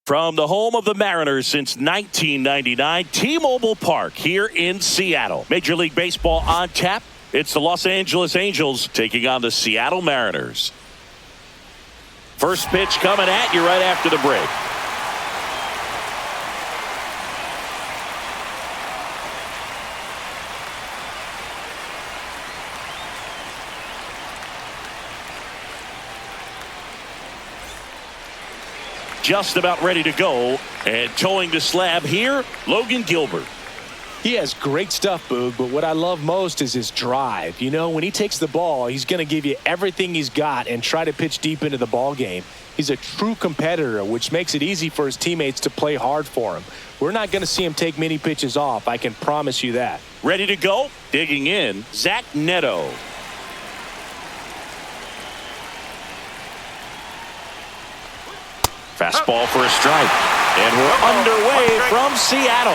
From the home of the Mariners since 1999, T-Mobile Park here in Seattle. Major League Baseball on tap. It's the Los Angeles Angels taking on the Seattle Mariners. First pitch coming at you right after the break. Just about ready to go, and towing the slab here, Logan Gilbert. He has great stuff, Boog, but what I love most is his drive. You know, when he takes the ball, he's going to give you everything he's got and try to pitch deep into the ball game. He's a true competitor, which makes it easy for his teammates to play hard for him. We're not going to see him take many pitches off, I can promise you that. Ready to go? Digging in, Zach Neto. Fastball for a strike. And we're underway from Seattle.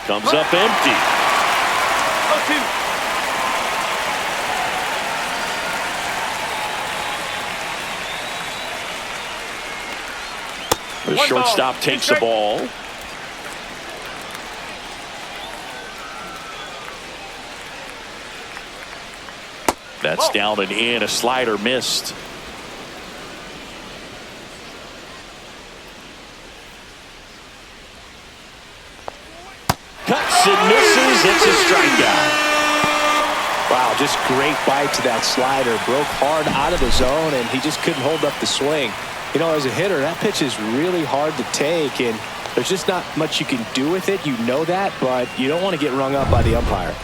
Comes up empty. The shortstop takes the ball. That's down and in. A slider missed. Cuts and misses. It's a strikeout. Wow, just great bite to that slider. Broke hard out of the zone, and he just couldn't hold up the swing. You know, as a hitter, that pitch is really hard to take, and there's just not much you can do with it. You know that, but you don't want to get rung up by the umpire.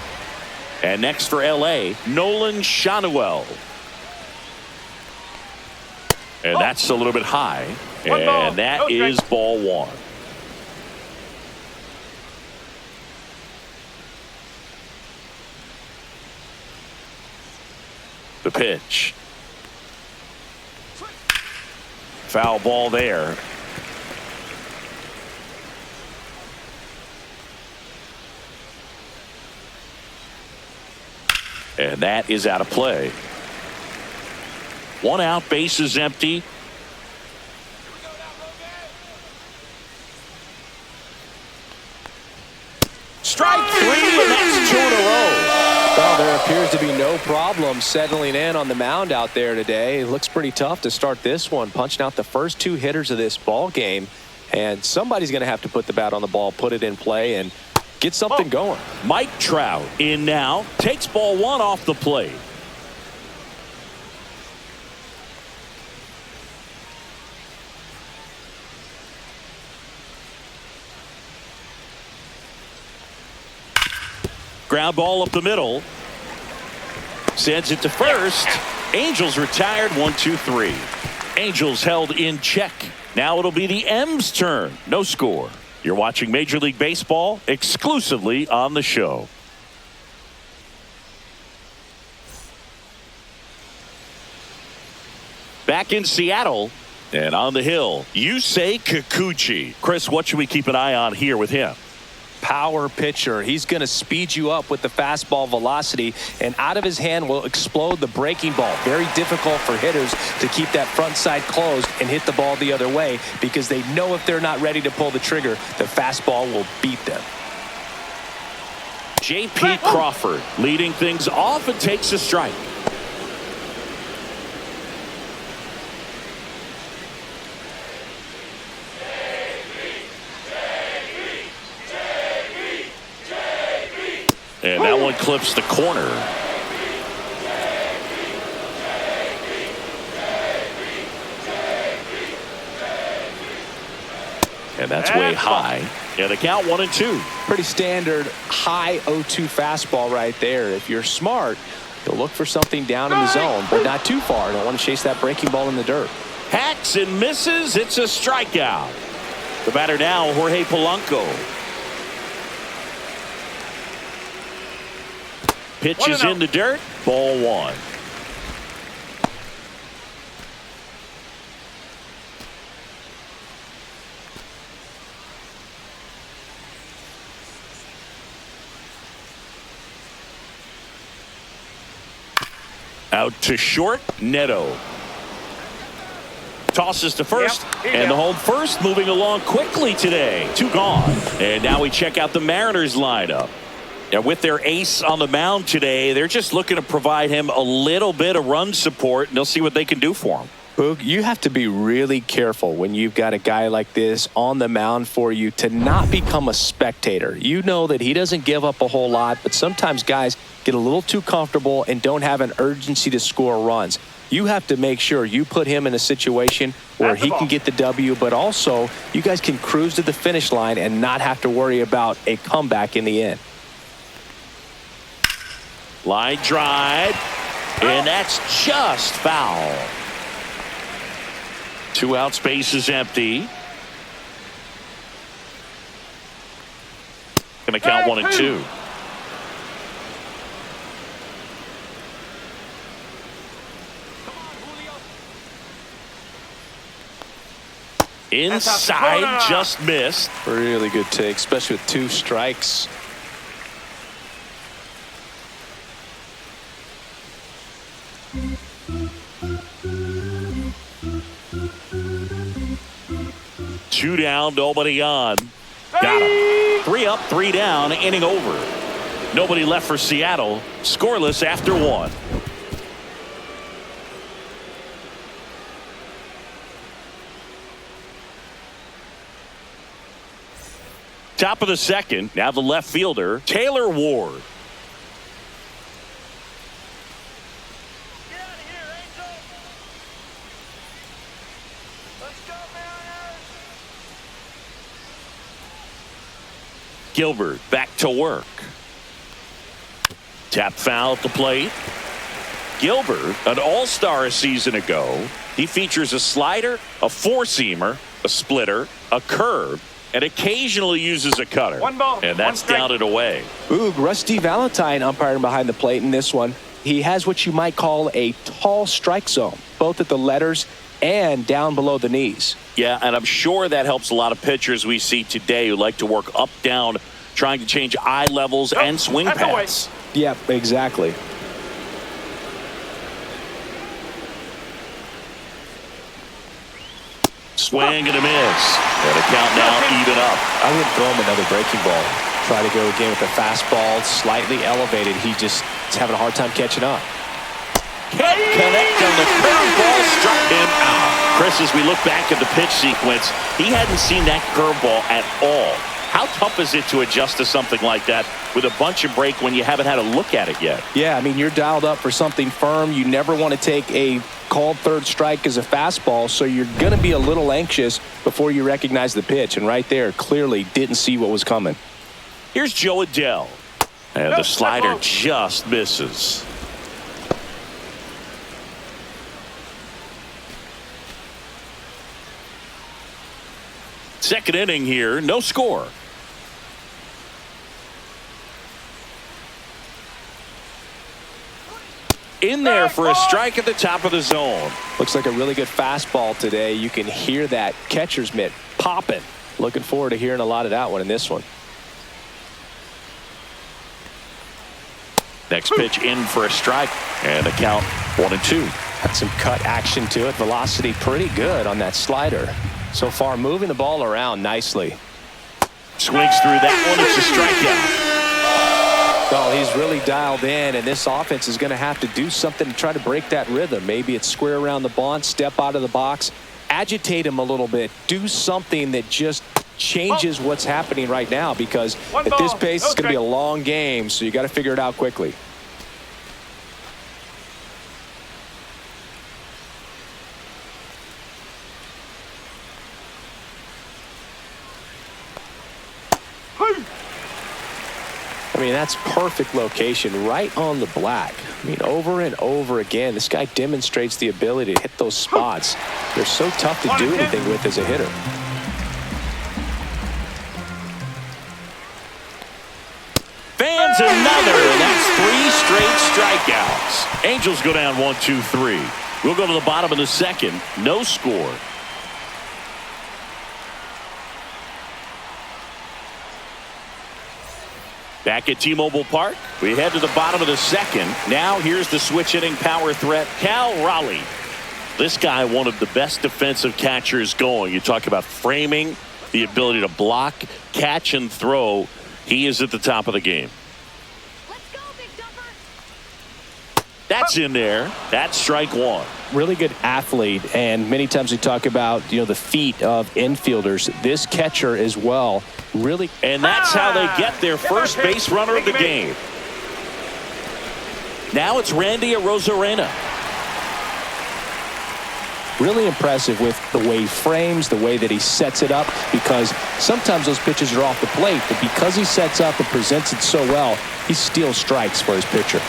And next for L.A., Nolan Schanuel. And that's a little bit high. And that is ball one. The pitch. Foul ball there. And that is out of play. One out, base is empty. Strike three, and that's two in a row. Well, there appears to be no problem settling in on the mound out there today. It looks pretty tough to start this one, punching out the first two hitters of this ball game. And somebody's going to have to put the bat on the ball, put it in play, and get something going. Mike Trout in now, takes ball one off the plate. Ground ball up the middle. Sends it to first. Angels retired, 1-2-3. Angels held in check. Now it'll be the M's turn. No score. You're watching Major League Baseball exclusively on the show. Back in Seattle and on the hill, Yusei Kikuchi. Chris, what should we keep an eye on here with him? Power pitcher. He's going to speed you up with the fastball velocity, and out of his hand will explode the breaking ball. Very difficult for hitters to keep that front side closed and hit the ball the other way, because they know if they're not ready to pull the trigger, the fastball will beat them. J.P. Crawford leading things off and takes a strike. And that one clips the corner. And that's way high. Yeah, the count 1-2. Pretty standard high 0-2 fastball right there. If you're smart, you'll look for something down in the zone, but not too far. Don't want to chase that breaking ball in the dirt. Hacks and misses. It's a strikeout. The batter now, Jorge Polanco. Pitch is in the dirt. Ball one. Out to short, Neto. Tosses to first, and the home first moving along quickly today. 2 gone. And now we check out the Mariners lineup. And with their ace on the mound today, they're just looking to provide him a little bit of run support, and they'll see what they can do for him. Boog, you have to be really careful when you've got a guy like this on the mound for you to not become a spectator. You know that he doesn't give up a whole lot, but sometimes guys get a little too comfortable and don't have an urgency to score runs. You have to make sure you put him in a situation where he can get the W, but also you guys can cruise to the finish line and not have to worry about a comeback in the end. Line drive, and that's just foul. 2 out, space is empty. Going to count 1 and 2. Inside, just missed. Really good take, especially with 2 strikes. Two down, nobody on. Got him. 3 up, 3 down, inning over. Nobody left for Seattle. Scoreless after 1. Top of the second. Now the left fielder, Taylor Ward. Gilbert back to work. Tap foul at the plate. Gilbert, an all-star a season ago. He features a slider, a four-seamer, a splitter, a curve, and occasionally uses a cutter. 1 ball, and that's 1 strike. down and away. Ooh, Rusty Valentine umpiring behind the plate in this one. He has what you might call a tall strike zone, both at the letters and down below the knees. Yeah, and I'm sure that helps a lot of pitchers we see today who like to work up, down, trying to change eye levels and swing paths. Yeah, exactly. Swing and a miss. And a count now even up. I wouldn't throw him another breaking ball. Try to go again with the fastball, slightly elevated. He just is having a hard time catching up. Can't connect on the curveball, struck him out. Chris, as we look back at the pitch sequence, he hadn't seen that curveball at all. How tough is it to adjust to something like that with a bunch of break when you haven't had a look at it yet? Yeah, I mean, you're dialed up for something firm. You never want to take a called third strike as a fastball, so you're going to be a little anxious before you recognize the pitch. And right there, clearly didn't see what was coming. Here's Joe Adell. And the slider just misses. Second inning here, no score. In there for a strike at the top of the zone. Looks like a really good fastball today. You can hear that catcher's mitt popping. Looking forward to hearing a lot of that one in this one. Next pitch in for a strike, and the count 1 and 2. Got some cut action to it. Velocity pretty good on that slider. So far, moving the ball around nicely. Swings through that one. It's a strikeout. Well, he's really dialed in, and this offense is going to have to do something to try to break that rhythm. Maybe it's square around the bunt, step out of the box, agitate him a little bit, do something that just changes what's happening right now, because at this pace, it's going to be a long game, so you got to figure it out quickly. I mean, that's perfect location right on the black. I mean, over and over again, this guy demonstrates the ability to hit those spots. They're so tough to do anything with as a hitter. Fans another, and that's 3 straight strikeouts. Angels go down 1-2-3. We'll go to the bottom of the second. No score. Back at T-Mobile Park, we head to the bottom of the second. Now here's the switch-hitting power threat, Cal Raleigh. This guy, one of the best defensive catchers going. You talk about framing, the ability to block, catch, and throw. He is at the top of the game. Let's go, big dumper. That's in there. That's strike one. Really good athlete, and many times we talk about, the feet of infielders. This catcher as well, really. And that's how they get their first base runner of the game. Now it's Randy Arozarena. Really impressive with the way he frames, the way that he sets it up, because sometimes those pitches are off the plate, but because he sets up and presents it so well, he steals strikes for his pitcher.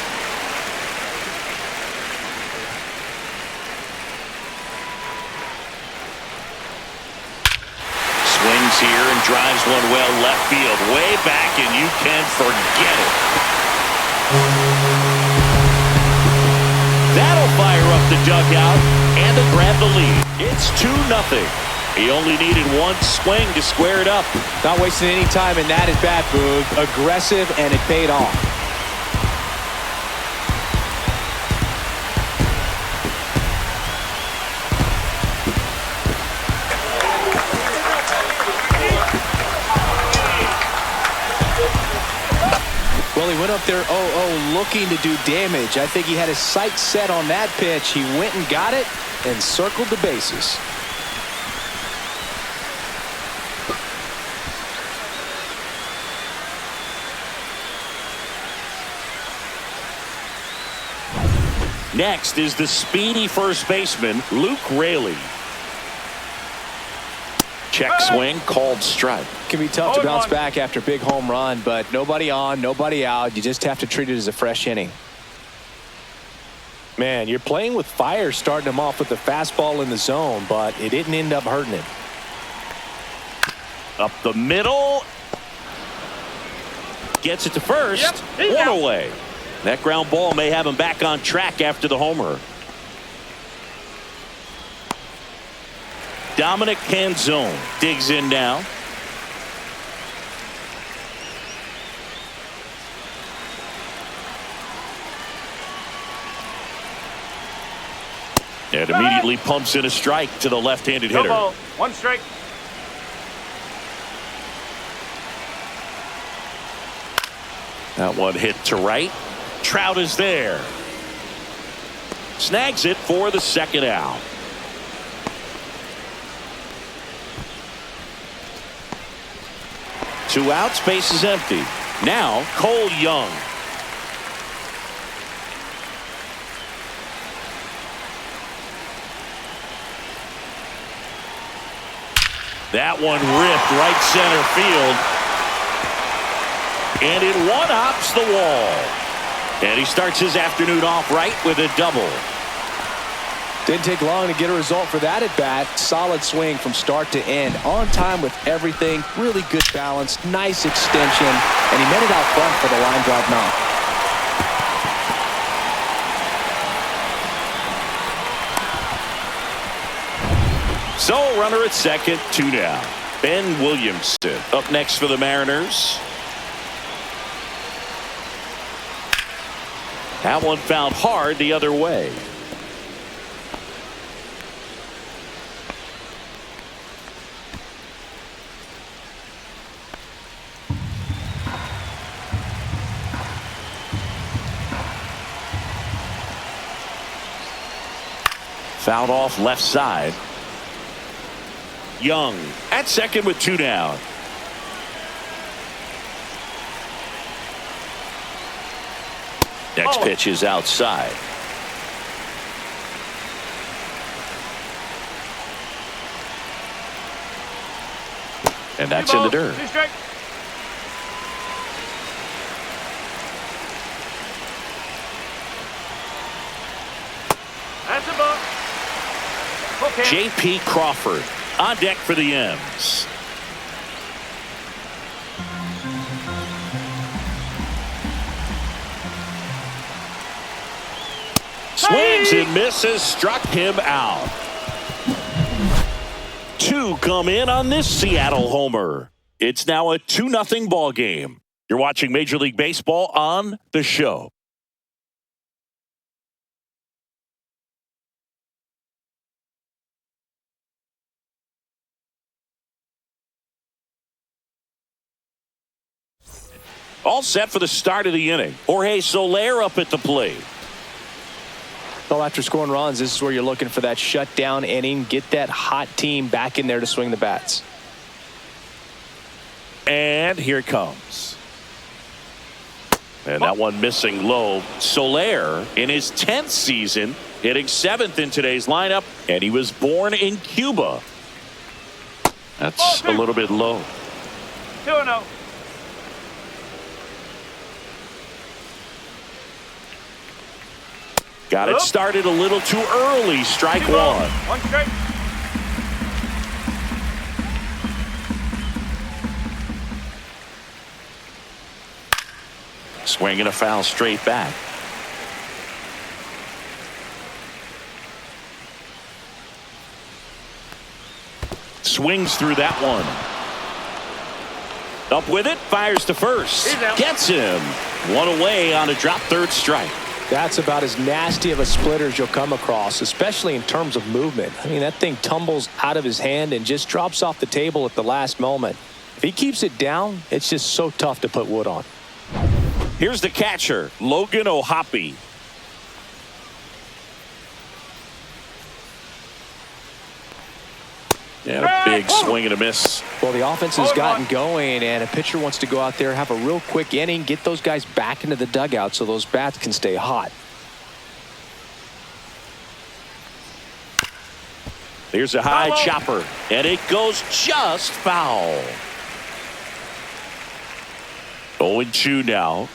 Swings here and drives one well left field, way back, and you can forget it. That'll fire up the dugout and to grab the lead. It's 2-0. He only needed one swing to square it up. Not wasting any time in that at bat, Boog. Aggressive, and it paid off. Well, he went up there 0-0 looking to do damage. I think he had his sights set on that pitch. He went and got it and circled the bases. Next is the speedy first baseman, Luke Raley. Check swing, called strike. Can be tough to bounce back after a big home run, but nobody on, nobody out. You just have to treat it as a fresh inning. Man, you're playing with fire, starting him off with the fastball in the zone, but it didn't end up hurting him. Up the middle. Gets it to first. One away. That ground ball may have him back on track after the homer. Dominic Canzone digs in now. And immediately pumps in a strike to the left-handed hitter. One strike. That one hit to right. Trout is there. Snags it for the second out. Two outs, base is empty. Now Cole Young. That one ripped right center field. And it one-hops the wall. And he starts his afternoon off right with a double. Didn't take long to get a result for that at bat. Solid swing from start to end. On time with everything. Really good balance. Nice extension. And he met it out front for the line drive knock. So runner at second, 2 down. Ben Williamson up next for the Mariners. That one found hard the other way. Fouled off left side. Young at second with 2 down. Next pitch is outside. And that's in the dirt. That's a ball. Okay. J.P. Crawford on deck for the M's. Swings and misses, struck him out. 2 come in on this Seattle homer. It's now a 2-0 ball game. You're watching Major League Baseball on The Show. All set for the start of the inning. Jorge Soler up at the plate. Well, after scoring runs, this is where you're looking for that shutdown inning. Get that hot team back in there to swing the bats. And here it comes. And that one missing low. Soler in his 10th season, hitting 7th in today's lineup, and he was born in Cuba. That's a little bit low. 2-0. Got it started a little too early. Strike one. One strike. Swinging a foul straight back. Swings through that one. Up with it. Fires to first. Gets him. One away on a drop third strike. That's about as nasty of a splitter as you'll come across, especially in terms of movement. I mean, that thing tumbles out of his hand and just drops off the table at the last moment. If he keeps it down, it's just so tough to put wood on. Here's the catcher, Logan O'Hoppe. And a big swing and a miss. Well, the offense has gotten going, and a pitcher wants to go out there, have a real quick inning, get those guys back into the dugout so those bats can stay hot. Here's a high chopper, and it goes just foul. 0-2 now.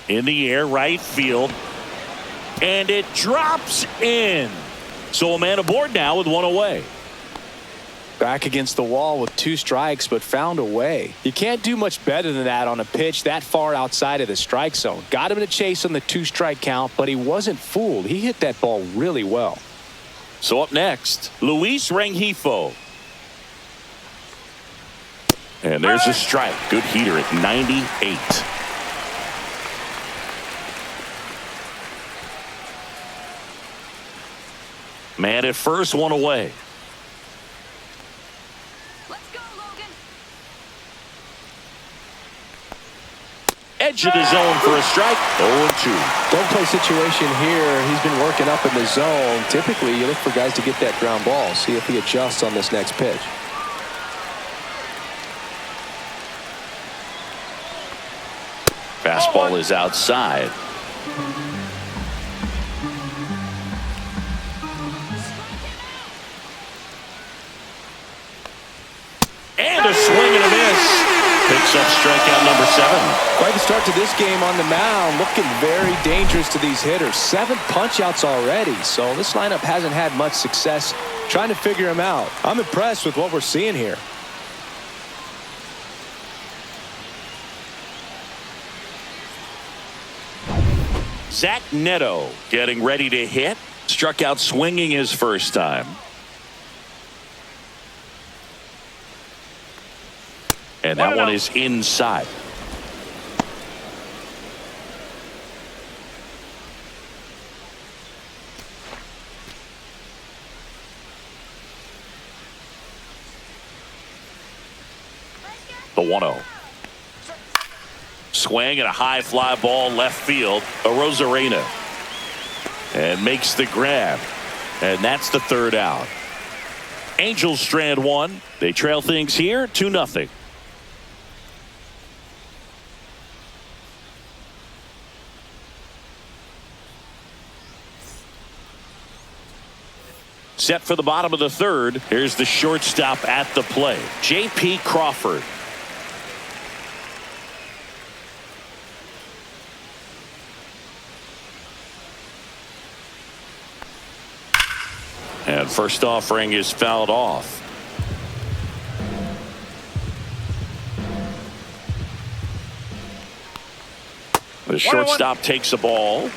In the air, right field, and it drops in. So a man aboard now with one away. Back against the wall with 2 strikes, but found a way. You can't do much better than that on a pitch that far outside of the strike zone. Got him in a chase on the 2-strike count, but he wasn't fooled. He hit that ball really well. So up next, Luis Rengifo. And there's a strike. Good heater at 98. Man at first, one away. Let's go, Logan. Edge of the zone for a strike. 0-2. Don't play situation here. He's been working up in the zone. Typically, you look for guys to get that ground ball. See if he adjusts on this next pitch. Fastball is outside. And a swing and a miss. Picks up strikeout number 7. Quite the start to this game on the mound. Looking very dangerous to these hitters. 7 punch-outs already. So this lineup hasn't had much success trying to figure him out. I'm impressed with what we're seeing here. Zach Neto getting ready to hit. Struck out swinging his first time. And that one is inside. The 1-0. Swing and a high fly ball left field. Arozarena. And makes the grab. And that's the third out. Angels strand one. They trail things here 2-0. Set for the bottom of the third. Here's the shortstop at the plate, J.P. Crawford. And first offering is fouled off. The shortstop takes a ball.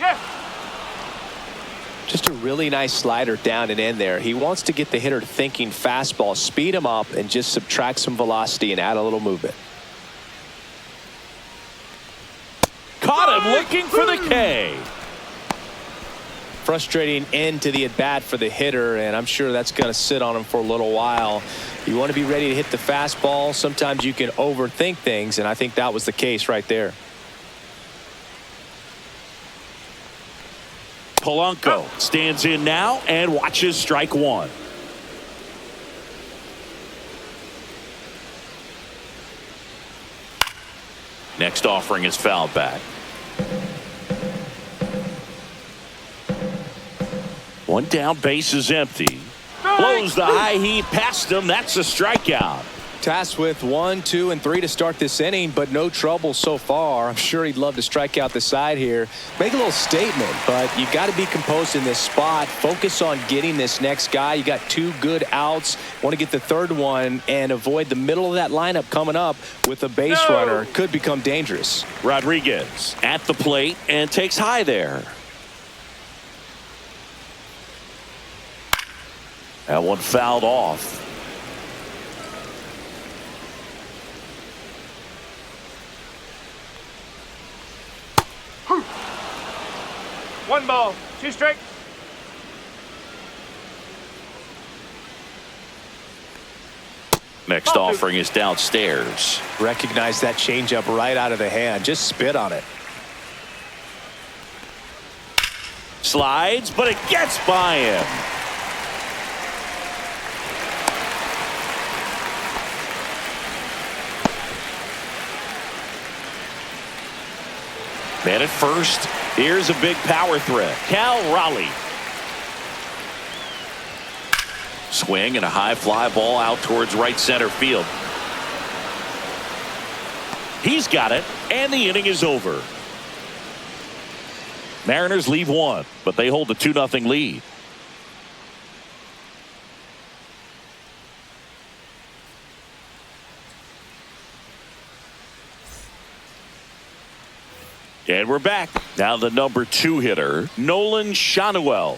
Yes. really nice slider down and in there. He wants to get the hitter thinking fastball, speed him up, and just subtract some velocity and add a little movement. Caught him looking for the K. Frustrating end to the at-bat for the hitter, and I'm sure that's going to sit on him for a little while. You want to be ready to hit the fastball. Sometimes you can overthink things, and I think that was the case right there. Polanco stands in now and watches strike one. Next offering is fouled back. One down, base is empty. Blows the high heat past him. That's a strikeout. Tasked with 1, 2, and 3 to start this inning, but no trouble so far. I'm sure he'd love to strike out the side here. Make a little statement, but you got to be composed in this spot. Focus on getting this next guy. You got 2 good outs. Want to get the third one and avoid the middle of that lineup coming up with a base runner. Could become dangerous. Rodriguez at the plate and takes high there. That one fouled off. One ball, 2 strikes. Next offering is downstairs. Recognize that changeup right out of the hand. Just spit on it. Slides, but it gets by him. Man at first. Here's a big power threat. Cal Raleigh. Swing and a high fly ball out towards right center field. He's got it, and the inning is over. Mariners leave one, but they hold the 2-0 lead. And we're back. Now the number 2 hitter, Nolan Shanuel.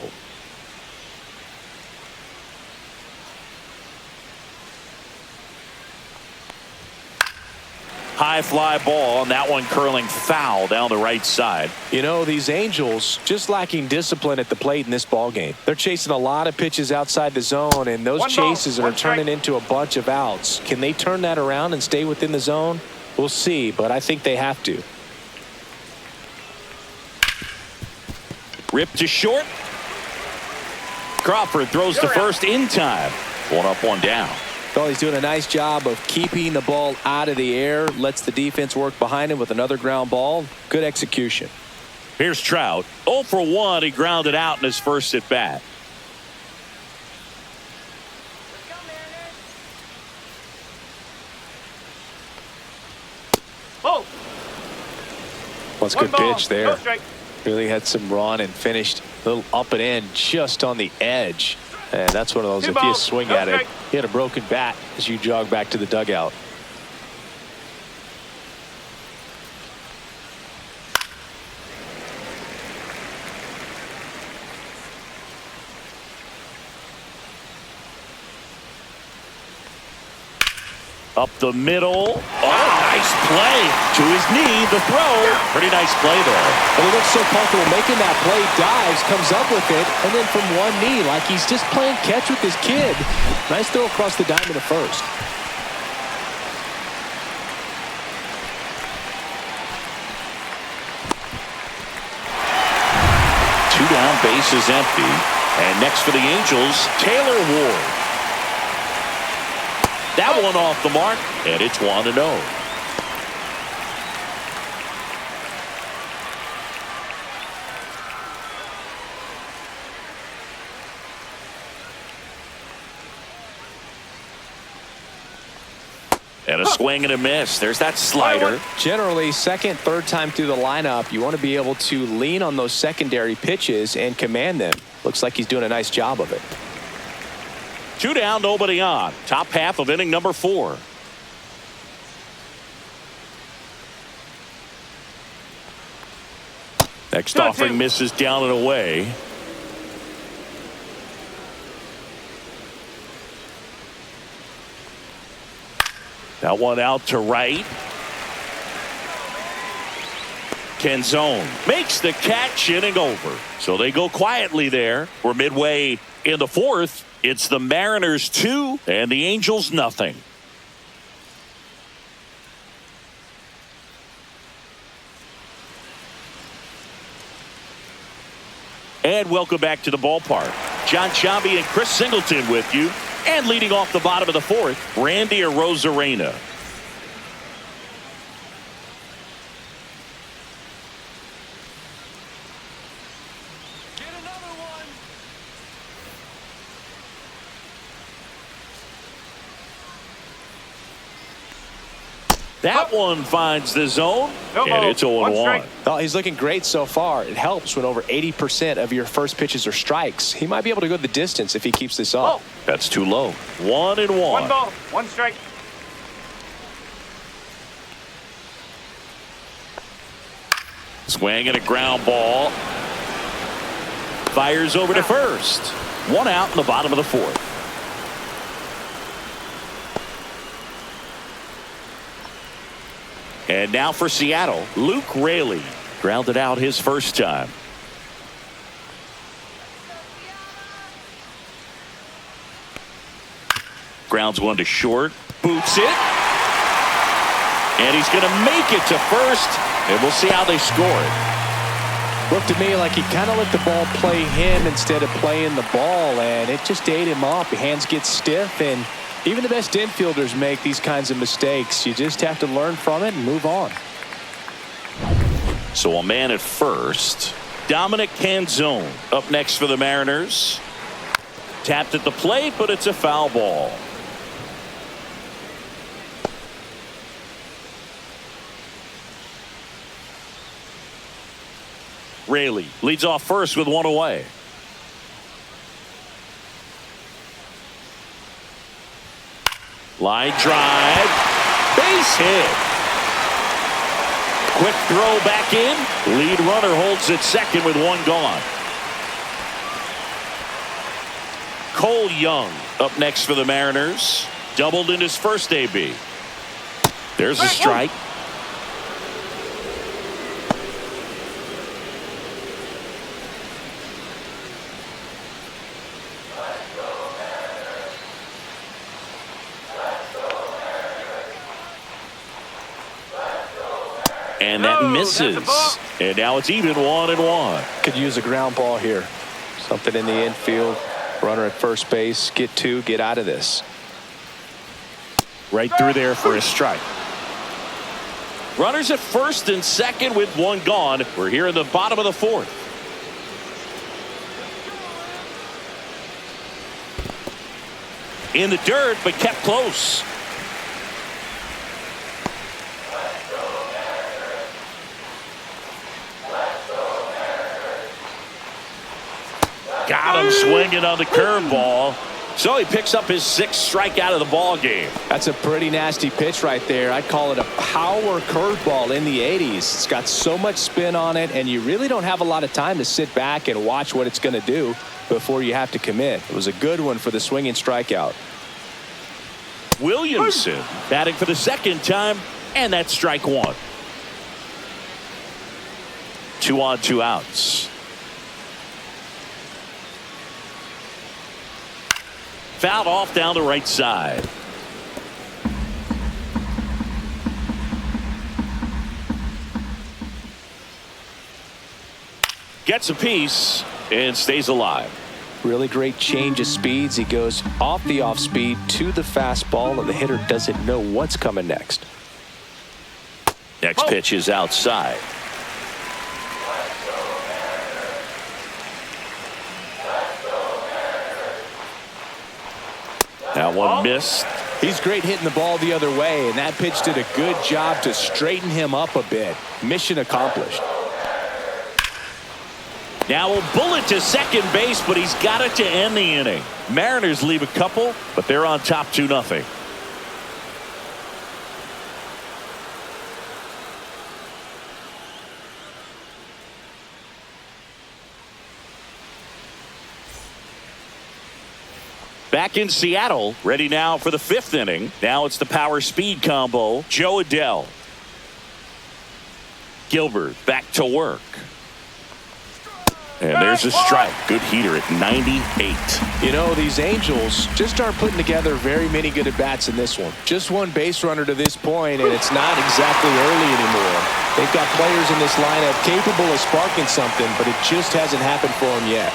High fly ball, and that one curling foul down the right side. You know, these Angels just lacking discipline at the plate in this ball game. They're chasing a lot of pitches outside the zone, and those chases are turning into a bunch of outs. Can they turn that around and stay within the zone? We'll see, but I think they have to. Ripped to short. Crawford throws to first in time. 1 up, 1 down. Well, he's doing a nice job of keeping the ball out of the air. Lets the defense work behind him with another ground ball. Good execution. Here's Trout. 0 for 1. He grounded out in his first at bat. Oh. What's good pitch there. Really had some run and finished a little up and in just on the edge. And that's one of those, if you swing at it, you hit a broken bat as you jog back to the dugout. Up the middle. Oh, nice play. To his knee, the throw. Pretty nice play there. But he looks so comfortable making that play, dives, comes up with it, and then from one knee, like he's just playing catch with his kid. Nice throw across the diamond to first. Two down, base is empty. And next for the Angels, Taylor Ward. That one off the mark, and it's 1-0. And a swing and a miss. There's that slider. Generally, second, third time through the lineup, you want to be able to lean on those secondary pitches and command them. Looks like he's doing a nice job of it. 2 down, nobody on. Top half of inning number 4. Next offering misses down and away. That one out to right. Canzone makes the catch, inning over. So they go quietly there. We're midway in the fourth. It's the Mariners 2 and the Angels nothing. And welcome back to the ballpark. John Sciambi and Chris Singleton with you. And leading off the bottom of the fourth, Randy Arozarena. That one finds the zone, and it's 0-1. Oh, he's looking great so far. It helps when over 80% of your first pitches are strikes. He might be able to go the distance if he keeps this up. That's too low. 1-1. 1 ball, 1 strike. Swing and a ground ball. Fires over to first. 1 out in the bottom of the fourth. And now for Seattle, Luke Raley grounded out his first time. Grounds one to short, boots it, and he's going to make it to first, and we'll see how they score it. Looked to me like he kind of let the ball play him instead of playing the ball, and it just ate him up. Your hands get stiff, and even the best infielders make these kinds of mistakes. You just have to learn from it and move on. So a man at first. Dominic Canzone up next for the Mariners. Tapped at the plate, but it's a foul ball. Raley leads off first with 1 away. Line drive. Base hit. Quick throw back in. Lead runner holds at second with 1 gone. Cole Young up next for the Mariners. Doubled in his first AB. There's a strike. And that misses. And now it's even 1-1. Could use a ground ball here. Something in the infield. Runner at first base. Get 2. Get out of this. Right through there for a strike. Runners at first and second with 1 gone. We're here in the bottom of the fourth. In the dirt, but kept close. Got him swinging on the curveball. So he picks up his 6th strikeout of the ball game. That's a pretty nasty pitch right there. I'd call it a power curveball in the 80s. It's got so much spin on it, and you really don't have a lot of time to sit back and watch what it's going to do before you have to commit. It was a good one for the swinging strikeout. Williamson batting for the 2nd time, and that's strike 1. 2 on, 2 outs. Fouled off down the right side. Gets a piece and stays alive. Really great change of speeds. He goes off the off speed to the fastball, and the hitter doesn't know what's coming next. Next pitch is outside. That one missed. He's great hitting the ball the other way, and that pitch did a good job to straighten him up a bit. Mission accomplished. Now a bullet to second base, but he's got it to end the inning. Mariners leave a couple, but they're on top 2-0. Back in Seattle, ready now for the 5th inning. Now it's the power speed combo. Joe Adele. Gilbert back to work. And there's a strike. Good heater at 98. You know, these Angels just aren't putting together very many good at-bats in this one. Just one base runner to this point, and it's not exactly early anymore. They've got players in this lineup capable of sparking something, but it just hasn't happened for them yet.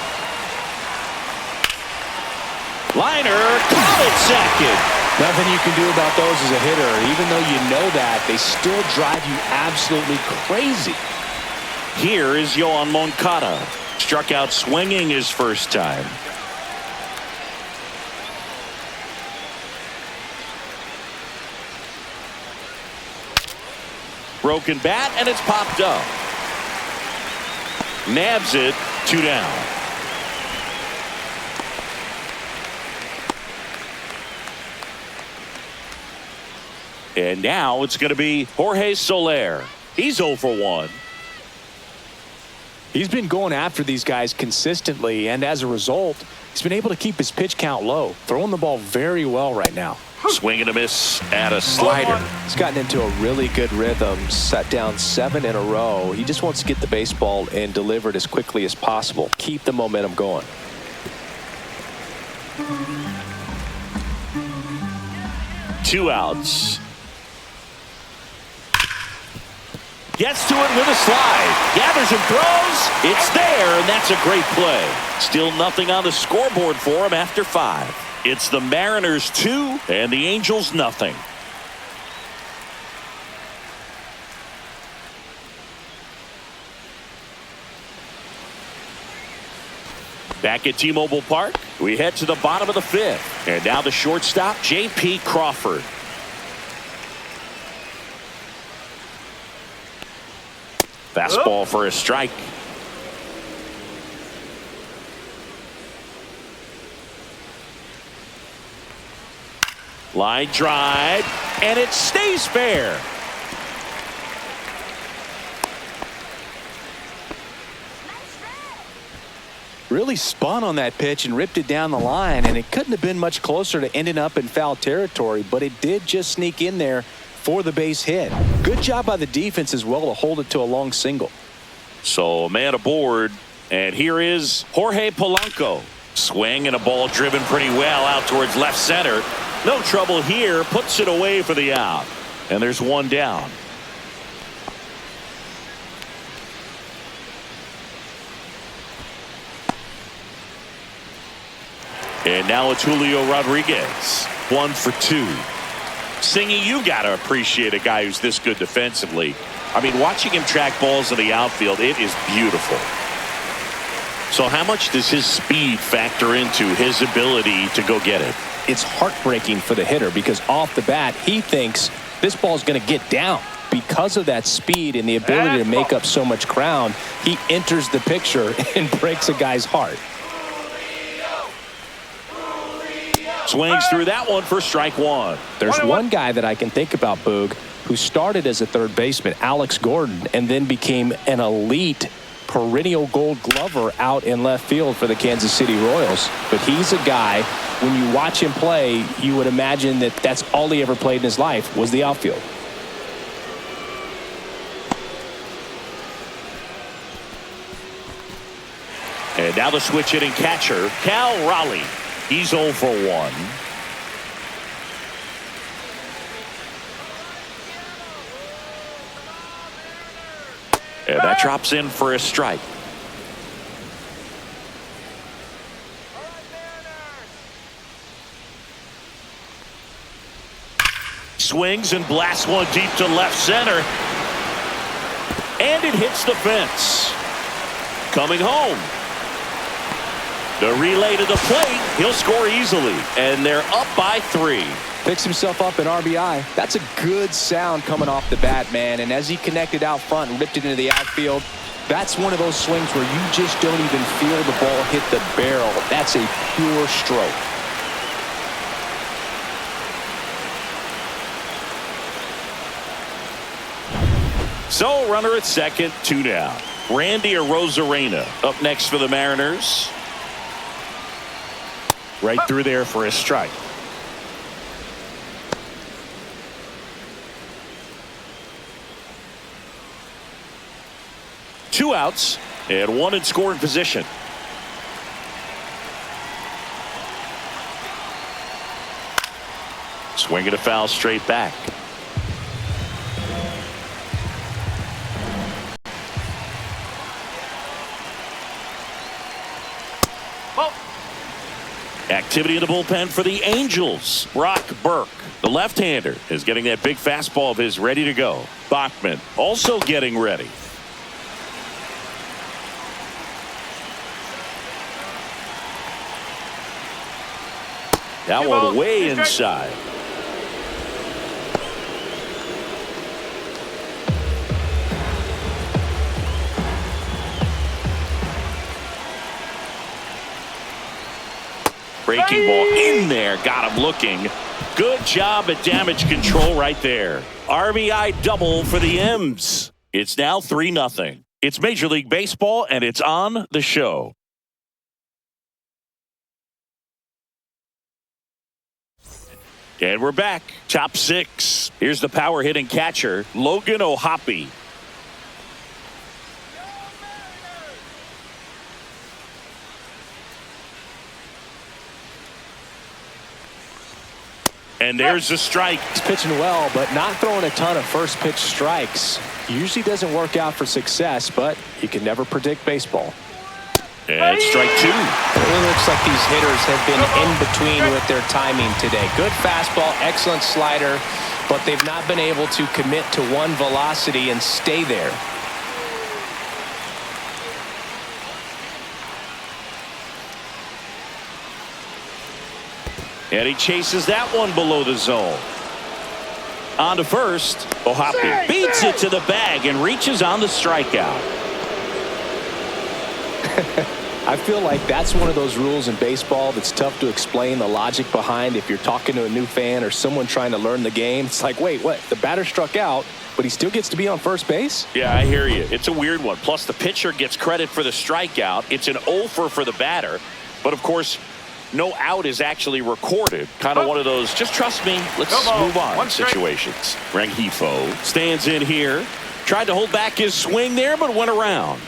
Liner, call it second. Nothing you can do about those as a hitter. Even though you know that, they still drive you absolutely crazy. Here is Yoan Moncada. Struck out swinging his first time. Broken bat, and it's popped up. Nabs it, 2 down. And now it's going to be Jorge Soler. He's 0 for 1. He's been going after these guys consistently, and as a result, he's been able to keep his pitch count low, throwing the ball very well right now. Swing and a miss at a slider. He's gotten into a really good rhythm, set down 7 in a row. He just wants to get the baseball and deliver it as quickly as possible. Keep the momentum going. Two outs. Gets to it with a slide. Gathers and throws. It's there, and that's a great play. Still nothing on the scoreboard for him after 5. It's the Mariners 2 and the Angels nothing. Back at T-Mobile Park, we head to the bottom of the 5th. And now the shortstop, J.P. Crawford. Fastball for a strike. Line drive, and it stays fair. Really spun on that pitch and ripped it down the line, and it couldn't have been much closer to ending up in foul territory, but it did just sneak in there for the base hit. Good job by the defense as well to hold it to a long single. So a man aboard, and here is Jorge Polanco. Swing and a ball driven pretty well out towards left center. No trouble here, puts it away for the out. And there's one down. And now it's Julio Rodriguez. 1 for 2. Singy, you got to appreciate a guy who's this good defensively. I mean, watching him track balls in the outfield, it is beautiful. So how much does his speed factor into his ability to go get it? It's heartbreaking for the hitter because off the bat, he thinks this ball's going to get down. Because of that speed and the ability to make up so much ground, he enters the picture and breaks a guy's heart. Swings through that one for strike 1. There's one guy that I can think about, Boog, who started as a third baseman, Alex Gordon, and then became an elite perennial gold glover out in left field for the Kansas City Royals. But he's a guy, when you watch him play, you would imagine that that's all he ever played in his life was the outfield. And now the switch hitting catcher, Cal Raleigh. He's 0 for 1. And that drops in for a strike. Swings and blasts one deep to left center. And it hits the fence. Coming home. The relay to the plate. He'll score easily. And they're up by 3. Picks himself up an RBI. That's a good sound coming off the bat, man. And as he connected out front and ripped it into the outfield, that's one of those swings where you just don't even feel the ball hit the barrel. That's a pure stroke. So runner at second, 2 down. Randy Arozarena up next for the Mariners. Right through there for a strike. Two outs and one in scoring position. Swinging a foul straight back. Activity in the bullpen for the Angels. Brock Burke, the left-hander, is getting that big fastball of his ready to go. Bachman also getting ready. That one way inside. Breaking ball in there. Got him looking. Good job at damage control right there. RBI double for the M's. It's now 3-0. It's Major League Baseball, and it's on the show. And we're back. Top six. Here's the power hitting catcher, Logan O'Hoppe. And there's the strike. He's pitching well, but not throwing a ton of first pitch strikes. Usually doesn't work out for success, but you can never predict baseball. And strike two. It looks like these hitters have been in between with their timing today. Good fastball, excellent slider, but they've not been able to commit to one velocity and stay there. And he chases that one below the zone. On to first. O'Hoppe beats it to the bag and reaches on the strikeout. I feel like that's one of those rules in baseball that's tough to explain the logic behind if you're talking to a new fan or someone trying to learn the game. It's like, wait, what? The batter struck out, but he still gets to be on first base? Yeah, I hear you. It's a weird one. Plus, the pitcher gets credit for the strikeout. It's an offer for the batter. But, of course, no out is actually recorded. Kind of one of those, just trust me, let's move on situations. Rengifo stands in here. Tried to hold back his swing there, but went around.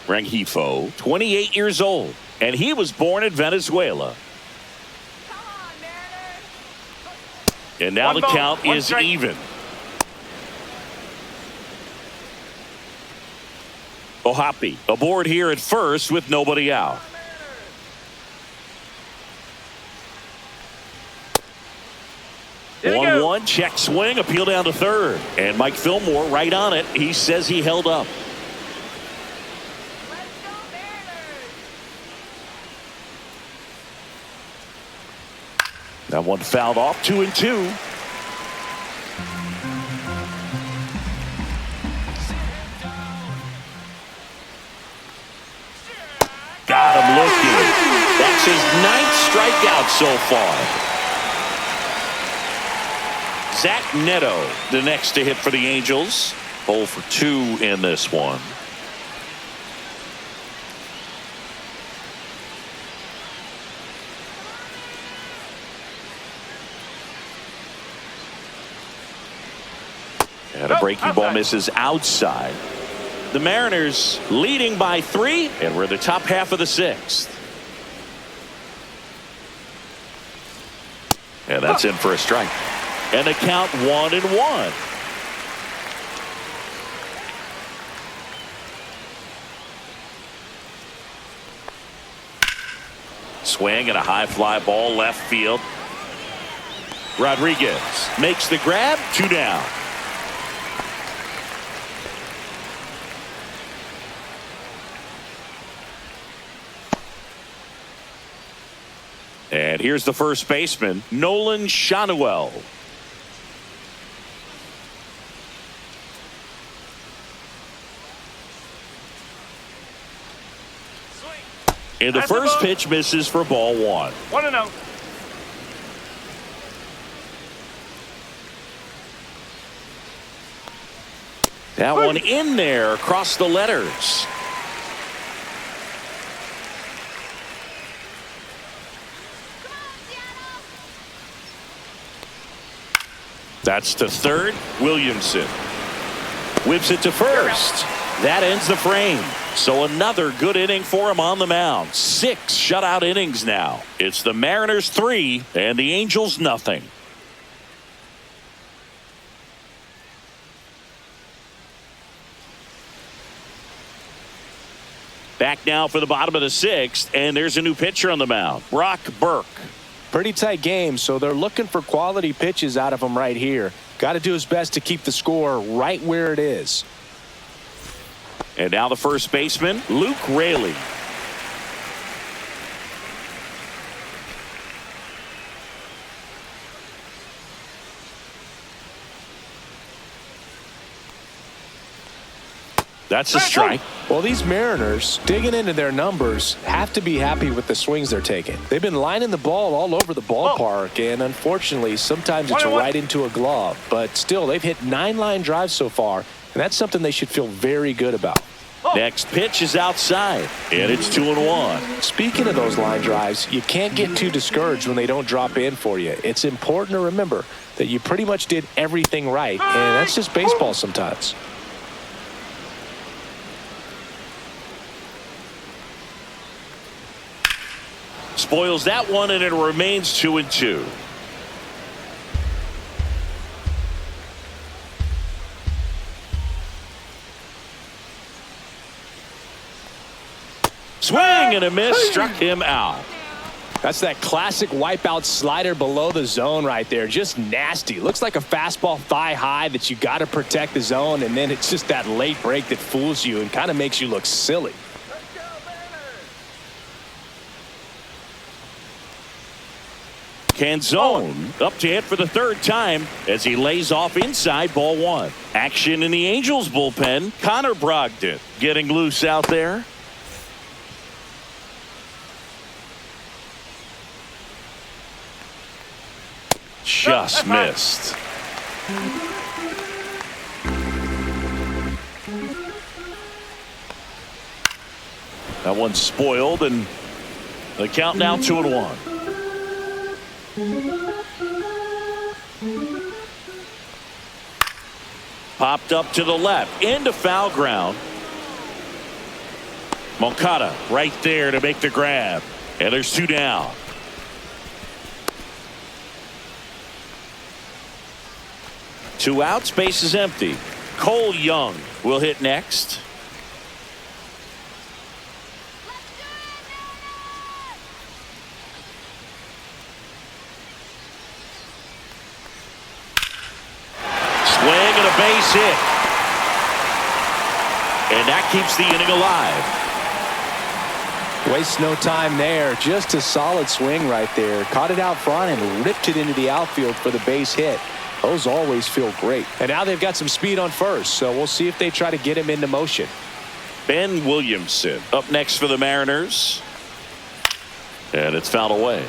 Rengifo, 28 years old, and he was born in Venezuela. And now the count is even. O'Hoppe aboard here at first with nobody out. Here we 1-1, check swing, appeal down to third. And Mike Fillmore right on it. He says he held up. That one fouled off, 2-2. Got him looking. That's his 9th strikeout so far. Zach Neto, the next to hit for the Angels. 0 for 2 in this one. And a breaking ball misses outside. The Mariners leading by 3, and we're in the top half of the 6th. And that's in for a strike. And the count 1-1. Swing and a high fly ball left field. Rodriguez makes the grab, 2 down. And here's the first baseman, Nolan Shanuel. And the first pitch misses for ball 1. 1-0. That one in there across the letters. That's to third. Williamson whips it to first. That ends the frame. So another good inning for him on the mound. 6 shutout innings now. It's the Mariners 3 and the Angels nothing. Back now for the bottom of the 6th, and there's a new pitcher on the mound, Brock Burke. Pretty tight game, so they're looking for quality pitches out of him right here. Got to do his best to keep the score right where it is. And now the first baseman, Luke Raley. That's a strike. Well, these Mariners, digging into their numbers, have to be happy with the swings they're taking. They've been lining the ball all over the ballpark, and unfortunately, sometimes it's right into a glove. But still, they've hit 9 line drives so far, and that's something they should feel very good about. Next pitch is outside, and it's 2-1. Speaking of those line drives, you can't get too discouraged when they don't drop in for you. It's important to remember that you pretty much did everything right, and that's just baseball sometimes. Spoils that one, and it remains 2-2. Swing and a miss, struck him out. That's that classic wipeout slider below the zone right there. Just nasty. Looks like a fastball thigh high that you got to protect the zone, and then it's just that late break that fools you and kind of makes you look silly. Canzone up to hit for the 3rd time as he lays off inside, ball 1. Action in the Angels bullpen. Connor Brogdon getting loose out there. Just missed. That one's spoiled, and the count now 2-1. Popped up to the left into foul ground. Moncada right there to make the grab, and there's 2 down. Two outs, base is empty. Cole Young will hit next. Swing and a base hit. And that keeps the inning alive. Waste no time there. Just a solid swing right there. Caught it out front and ripped it into the outfield for the base hit. Those always feel great. And now they've got some speed on first, so we'll see if they try to get him into motion. Ben Williamson up next for the Mariners. And it's fouled away.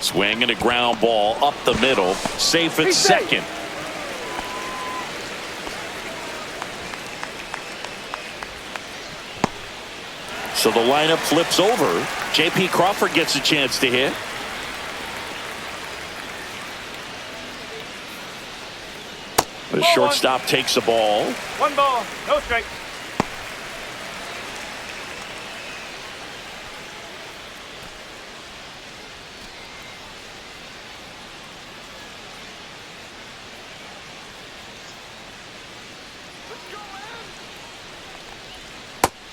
Swing and a ground ball up the middle. Safe at second. So the lineup flips over. J.P. Crawford gets a chance to hit. The shortstop takes the ball. 1 ball, no strikes.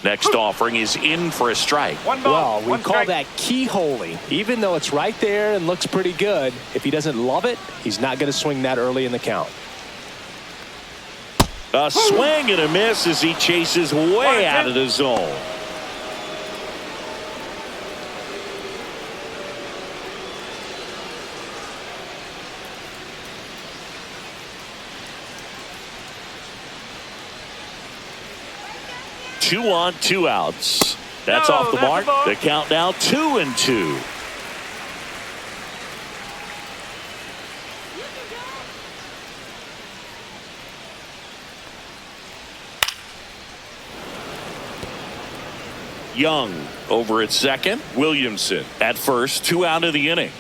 Next offering is in for a strike. 1 ball, Well, we call that keyholing. Even though it's right there and looks pretty good, if he doesn't love it, he's not going to swing that early in the count. A swing and a miss as he chases way out of the zone. Two on, 2 outs. That's off the mark. The count now 2-2. Young over at second. Williamson at first. 2 out of the inning.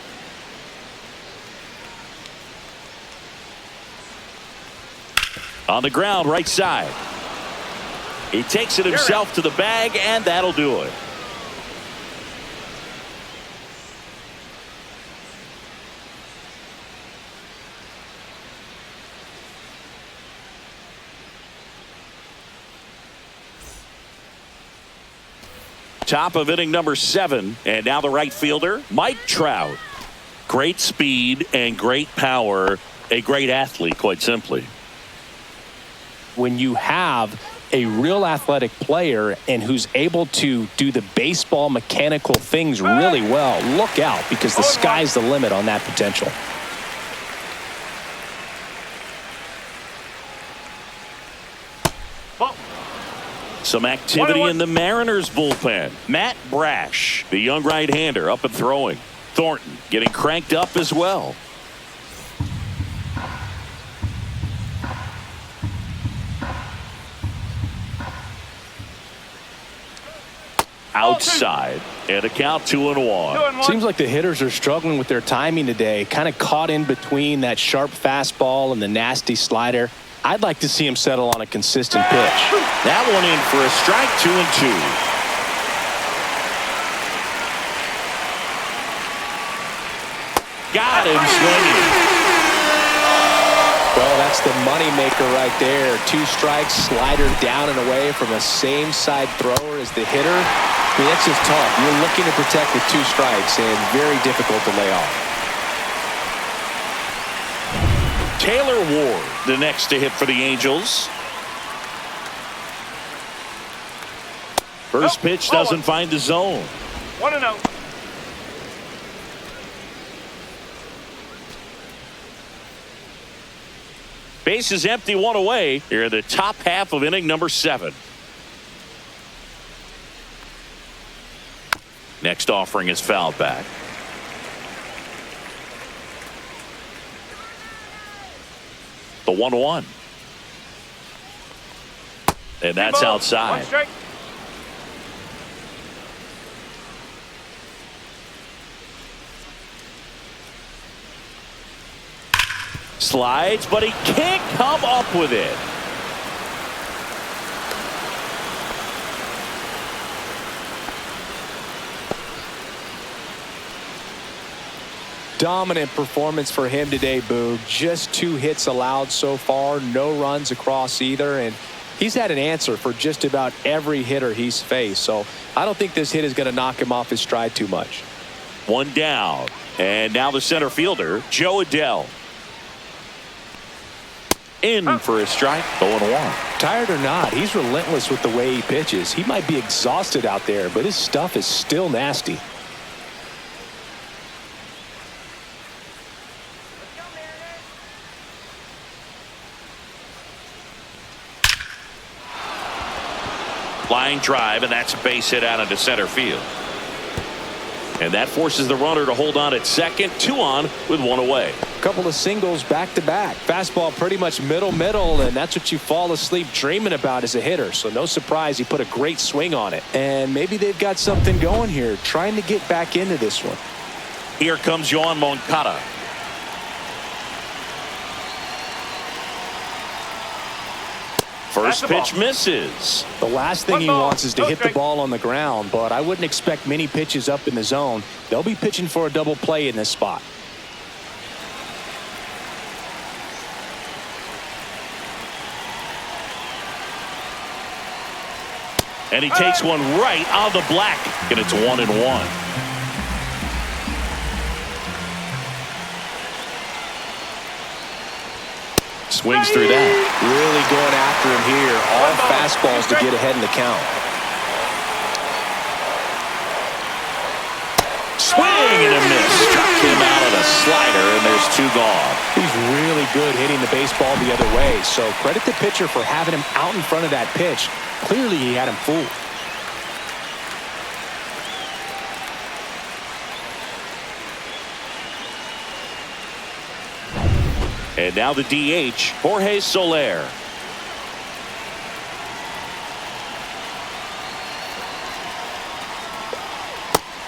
On the ground, right side. He takes it himself to the bag, and that'll do it. Top of inning number 7, and now the right fielder, Mike Trout. Great speed and great power. A great athlete, quite simply. When you have a real athletic player and who's able to do the baseball mechanical things really well, look out, because the sky's the limit on that potential. Some activity in the Mariners bullpen. Matt Brash, the young right-hander, up and throwing. Thornton getting cranked up as well. Outside, and a count 2-1. Seems like the hitters are struggling with their timing today. Kind of caught in between that sharp fastball and the nasty slider. I'd like to see him settle on a consistent pitch. That one in for a strike. 2-2. Got him swinging. Well, that's the money maker right there. 2 strikes, slider down and away from a same side thrower as the hitter. I mean, that's just tough. You're looking to protect with 2 strikes and very difficult to lay off. Taylor Ward, the next to hit for the Angels. First pitch doesn't find the zone. 1-0. Base is empty, 1 away. Here in the top half of inning number 7. Next offering is fouled back. The 1-1. And that's outside. 1 strike. Slides, but he can't come up with it. Dominant performance for him today, Boog. Just 2 hits allowed so far, no runs across either, and he's had an answer for just about every hitter he's faced. So I don't think this hit is going to knock him off his stride too much. 1 down, and now the center fielder, Joe Adell. In for a strike. 0-1. Tired or not, he's relentless with the way he pitches. He might be exhausted out there, but his stuff is still nasty. Flying drive, and that's a base hit out into center field. And that forces the runner to hold on at second. 2 on with 1 away. Couple of singles back to back. Fastball pretty much middle, and that's what you fall asleep dreaming about as a hitter. So no surprise he put a great swing on it. And maybe they've got something going here, trying to get back into this one. Here comes Yoan Moncada. First pitch misses. The last thing he wants is to hit the ball on the ground, but I wouldn't expect many pitches up in the zone. They'll be pitching for a double play in this spot. And he takes one right on the black, and it's 1-1. Swings through that. Really going after him here. All fastballs to get ahead in the count. Swing and a miss. Struck him out of the slider, and there's 2 gone. He's really good hitting the baseball the other way. So credit the pitcher for having him out in front of that pitch. Clearly he had him fooled. And now the DH, Jorge Soler.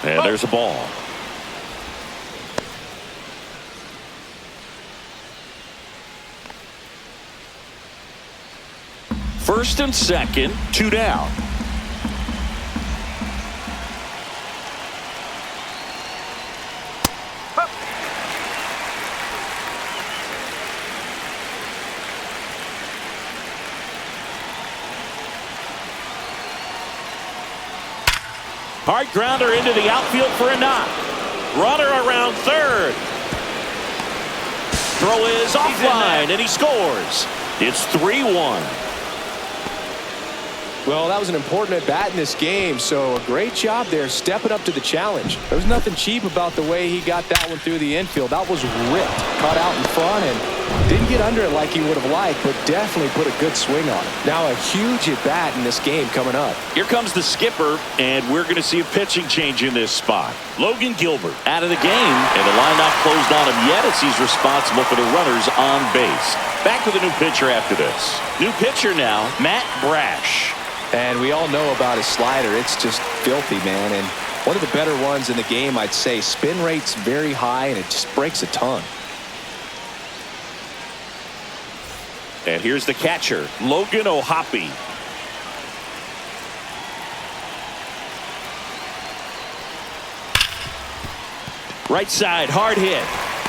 And there's a ball. First and second, 2 down. Hard grounder into the outfield for a knock. Runner around third. Throw is offline, and he scores. It's 3-1. Well, that was an important at-bat in this game, so a great job there stepping up to the challenge. There was nothing cheap about the way he got that one through the infield. That was ripped, caught out in front, and didn't get under it like he would have liked, but definitely put a good swing on it. Now a huge at-bat in this game coming up. Here comes the skipper, and we're going to see a pitching change in this spot. Logan Gilbert out of the game, and the line not closed on him yet as he's responsible for the runners on base. Back with a new pitcher after this. New pitcher now, Matt Brash. And we all know about his slider. It's just filthy, man. And one of the better ones in the game, I'd say. Spin rate's very high, and it just breaks a ton. And here's the catcher, Logan O'Hoppe. Right side, hard hit.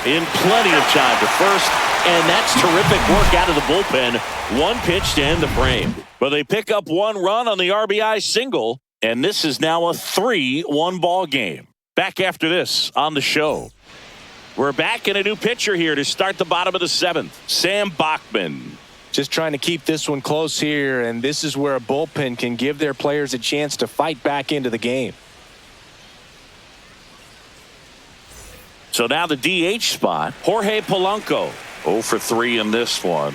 In plenty of time to first. And that's terrific work out of the bullpen. One pitch to end the frame. But they pick up one run on the RBI single. And this is now a 3-1 ball game. Back after this on the show. We're back in a new pitcher here to start the bottom of the 7th. Sam Bachman. Just trying to keep this one close here, and this is where a bullpen can give their players a chance to fight back into the game. So now the DH spot, Jorge Polanco. 0 for 3 in this one.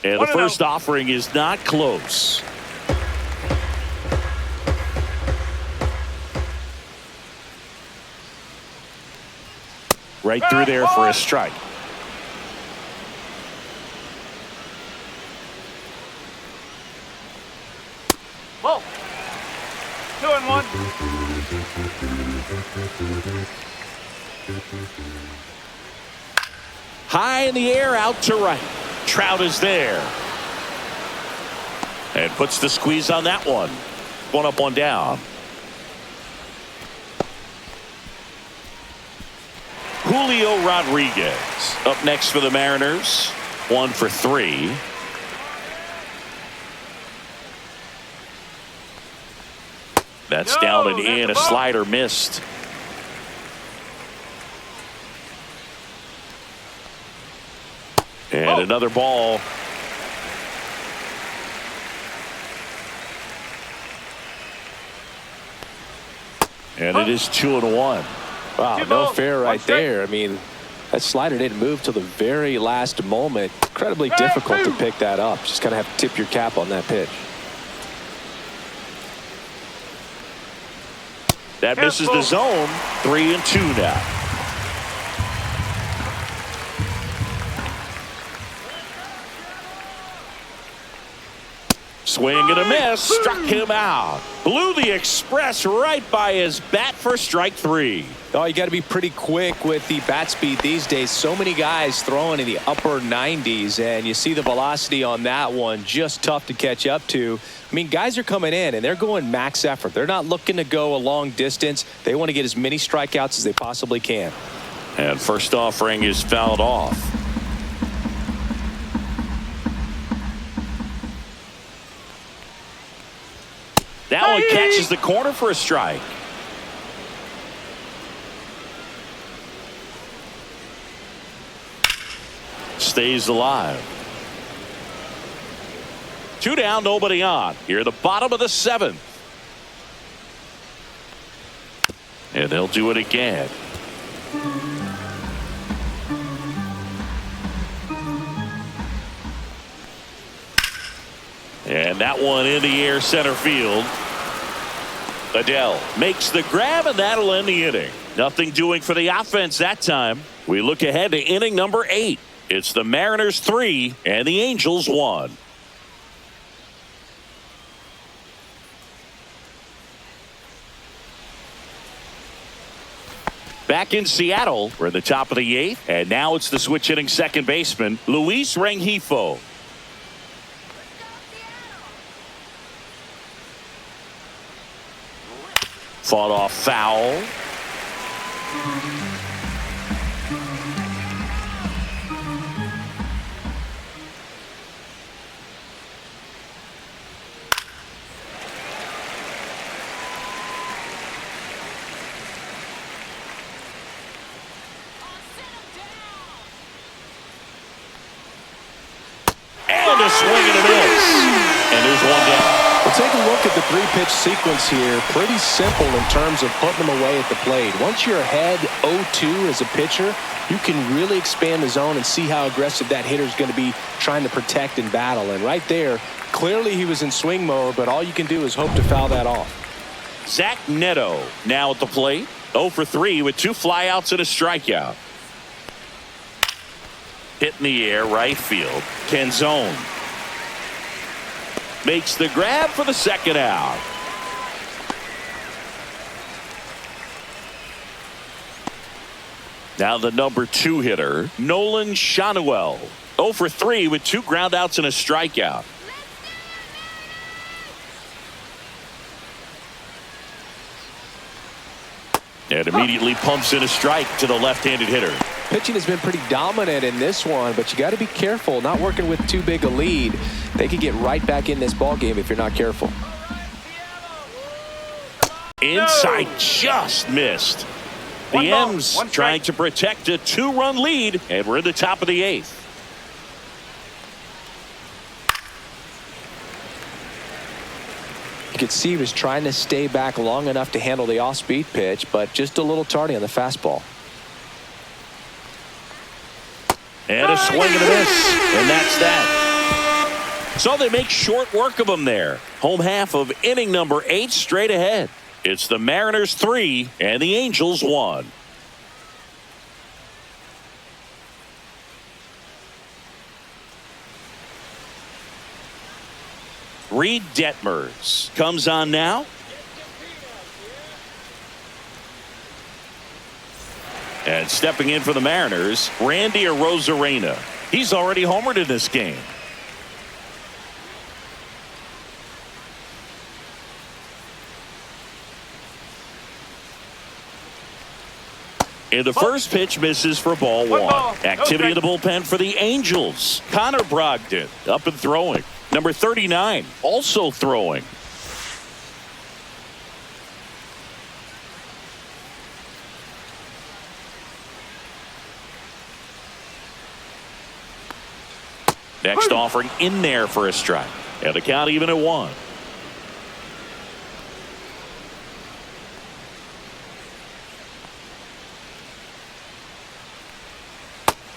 And the first offering is not close. Right through there for a strike. Whoa. 2-1. High in the air, out to right. Trout is there. And puts the squeeze on that one. One up, one down. Julio Rodriguez up next for the Mariners. 1 for 3. That's down and in. A slider missed. And another ball. And it is 2-1. Wow, no fair right there. I mean, that slider didn't move till the very last moment. Incredibly difficult to pick that up. Just kind of have to tip your cap on that pitch. That misses the zone. 3-2 now. Swing and a miss. Struck him out. Blew the express right by his bat for strike 3. Oh, you got to be pretty quick with the bat speed these days. So many guys throwing in the upper 90s, and you see the velocity on that one. Just tough to catch up to. I mean, guys are coming in, and they're going max effort. They're not looking to go a long distance. They want to get as many strikeouts as they possibly can. And first offering is fouled off. That one catches the corner for a strike. Stays alive. 2 down, nobody on. Here at the bottom of the 7th. And they'll do it again. And that one in the air center field. Adele makes the grab, and that'll end the inning. Nothing doing for the offense that time. We look ahead to inning number 8. It's the Mariners 3 and the Angels 1. Back in Seattle, we're at the top of the 8th, and now it's the switch hitting second baseman, Luis Rengifo. Fought off foul. And a swing and a miss. And there's one down. Well, take a look at the three-pitch sequence here. Pretty simple in terms of putting them away at the plate. Once you're ahead 0-2 as a pitcher, you can really expand the zone and see how aggressive that hitter is going to be trying to protect and battle. And right there, clearly he was in swing mode, but all you can do is hope to foul that off. Zach Neto now at the plate. 0 for 3 with 2 flyouts and a strikeout. Hit in the air, right field. Canzone makes the grab for the second out. Now the number 2 hitter, Nolan Shanuel. 0 for 3 with 2 groundouts and a strikeout. And immediately pumps in a strike to the left-handed hitter. Pitching has been pretty dominant in this one, but you got to be careful. Not working with too big a lead. They could get right back in this ball game if you're not careful. Inside, just missed. The M's trying to protect a 2-run lead, and we're in the top of the 8th. You could see he was trying to stay back long enough to handle the off-speed pitch, but just a little tardy on the fastball. And a swing and a miss, and that's that. So they make short work of him there. Home half of inning number 8 straight ahead. It's the Mariners 3 and the Angels 1. Reed Detmers comes on now. And stepping in for the Mariners, Randy Arozarena. He's already homered in this game. And the first pitch misses for ball 1. Activity in the bullpen for the Angels. Connor Brogdon up and throwing. Number 39 also throwing. Next offering in there for a strike. And the count even at 1.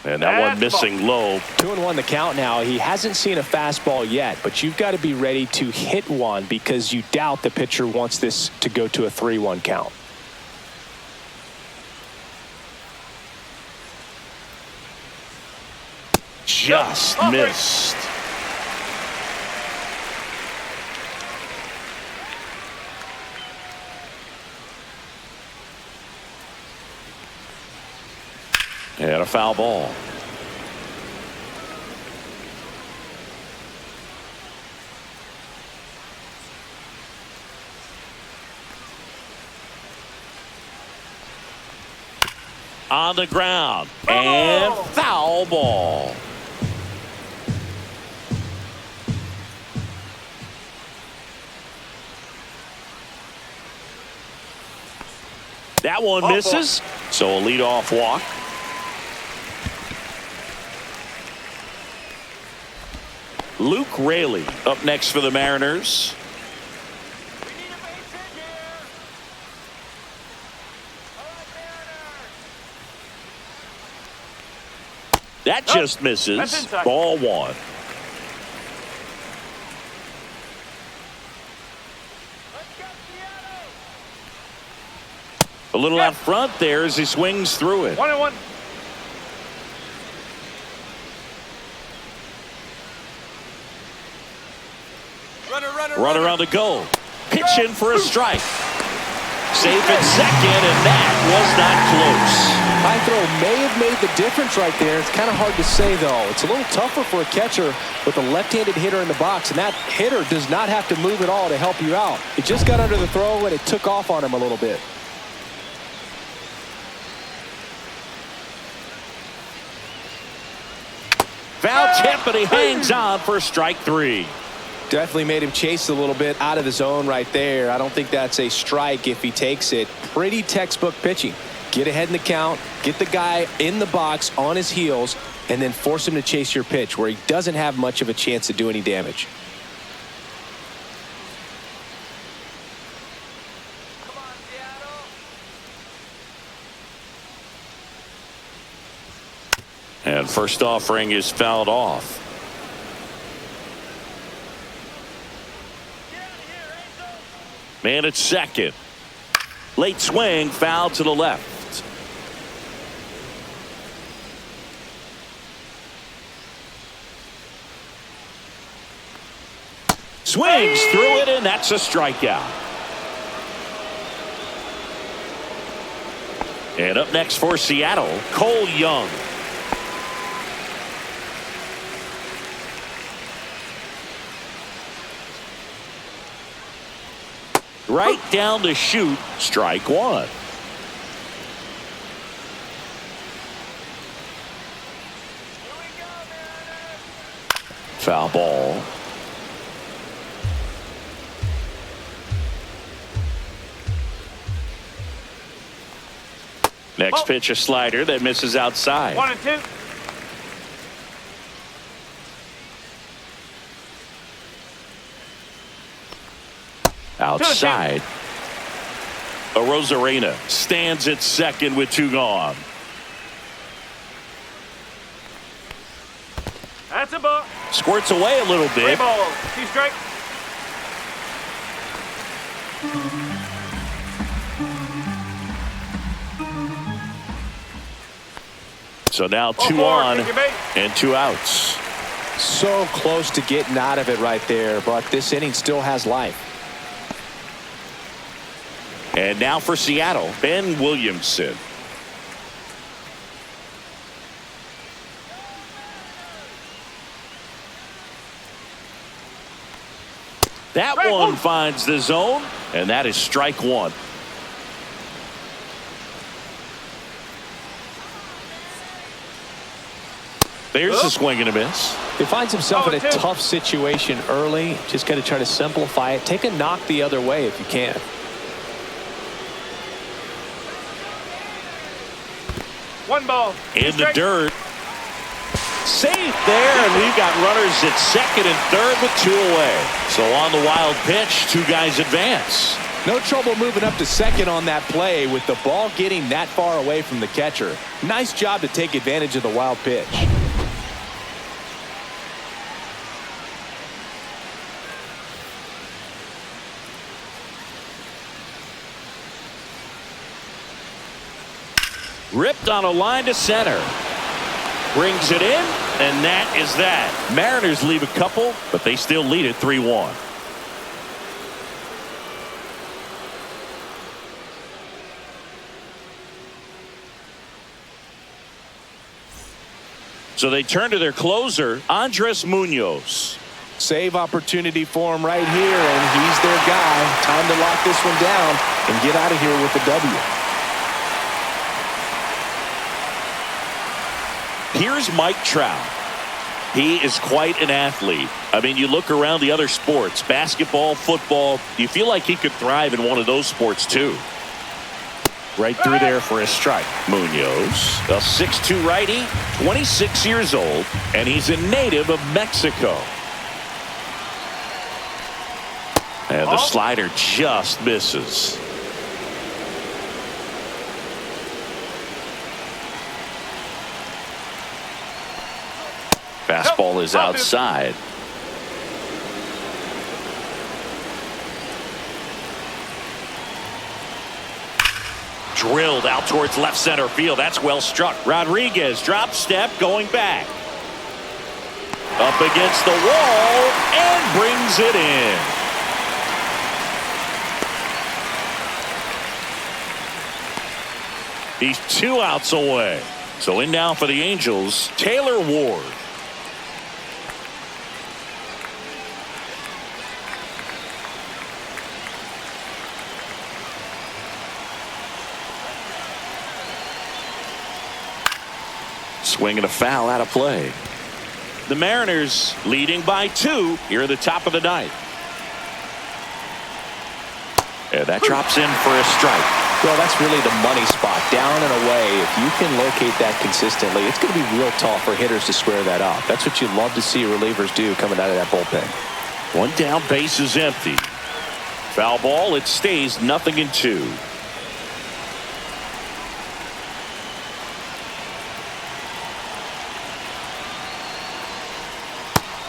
And that one missing low. 2-1 the count now. He hasn't seen a fastball yet, but you've got to be ready to hit one because you doubt the pitcher wants this to go to a 3-1 count. Just missed. And a foul ball. On the ground. And foul ball. That one misses. So a leadoff walk. Luke Raley up next for the Mariners. That just misses. Ball 1. A little out front there as he swings through it. 1-1. Runner on the go. Pitch in for a strike. Safe at second, and that was not close. High throw may have made the difference right there. It's kind of hard to say, though. It's a little tougher for a catcher with a left-handed hitter in the box, and that hitter does not have to move at all to help you out. It just got under the throw, and it took off on him a little bit. Foul tip, but he hangs on for strike 3. Definitely made him chase a little bit out of the zone right there. I don't think that's a strike if he takes it. Pretty textbook pitching. Get ahead in the count, get the guy in the box on his heels, and then force him to chase your pitch where he doesn't have much of a chance to do any damage. Come on, Seattle. And first offering is fouled off. Man at second. Late swing, foul to the left. Swings through it, and that's a strikeout. And up next for Seattle, Cole Young. Right down the chute, strike 1. Foul ball. Next pitch, a slider that misses outside. 1 and 2. Outside. Arozarena stands at second with 2 gone. That's a ball. Squirts away a little 3 bit. balls. 2 strikes. So now 2 4, on take your bait. and 2 outs. So close to getting out of it right there, but this inning still has life. And now for Seattle, Ben Williamson. That one finds the zone, and that is strike 1. There's a swing and a miss. He finds himself in a tough situation early. Just got to try to simplify it. Take a knock the other way if you can. One ball. In the dirt. Safe there, and we've got runners at second and third with 2 away. So on the wild pitch, 2 guys advance. No trouble moving up to second on that play with the ball getting that far away from the catcher. Nice job to take advantage of the wild pitch. Ripped on a line to center. Brings it in, and that is that. Mariners leave a couple, but they still lead it 3-1. So they turn to their closer, Andres Munoz. Save opportunity for him right here, and he's their guy. Time to lock this one down and get out of here with the W. Here's Mike Trout. He is quite an athlete. I mean, you look around the other sports, basketball, football, you feel like he could thrive in one of those sports too. Right through there for a strike. Munoz, a 6'2 righty, 26 years old, and he's a native of Mexico. And the slider just misses. Fastball is outside. Drilled out towards left center field. That's well struck. Rodriguez drop step going back. Up against the wall and brings it in. He's 2 outs away. So in now for the Angels, Taylor Ward. Swing and a foul out of play. The Mariners leading by 2 here at the top of the ninth. And that drops in for a strike. Well, that's really the money spot. Down and away. If you can locate that consistently, it's going to be real tough for hitters to square that up. That's what you love to see relievers do coming out of that bullpen. 1 down, base is empty. Foul ball, it stays 0-2.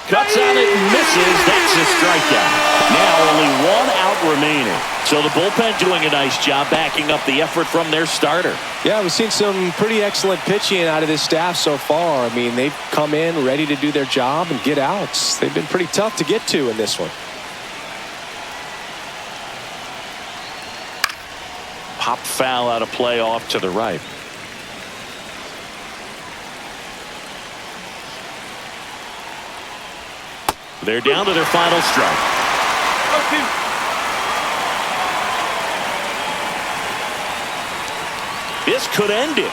Cuts on it and misses. That's a strikeout. Now only 1 out remaining. So the bullpen doing a nice job backing up the effort from their starter. Yeah, we've seen some pretty excellent pitching out of this staff so far. I mean, they've come in ready to do their job and get outs. They've been pretty tough to get to in this one. Pop foul out of play off to the right. They're down to their final strike. This could end it.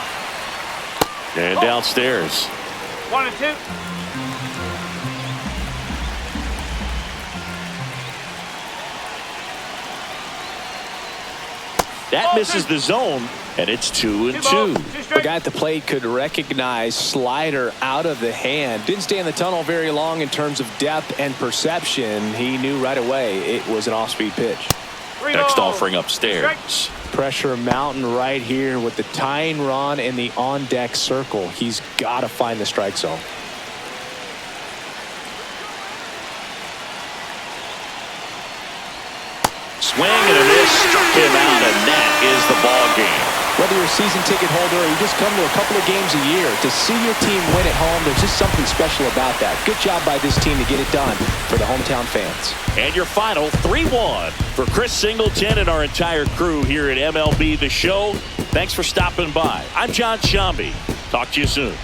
And downstairs. 1 and 2. That misses the zone, and it's 2-2. The guy at the plate could recognize slider out of the hand. Didn't stay in the tunnel very long in terms of depth and perception. He knew right away it was an off-speed pitch. Next offering upstairs. Pressure mountain right here with the tying run in the on-deck circle. He's got to find the strike zone. Swing and a miss, struck him out, and that is the ball game. Whether you're a season ticket holder or you just come to a couple of games a year, to see your team win at home, there's just something special about that. Good job by this team to get it done for the hometown fans. And your final 3-1 for Chris Singleton and our entire crew here at MLB The Show. Thanks for stopping by. I'm John Shambi. Talk to you soon.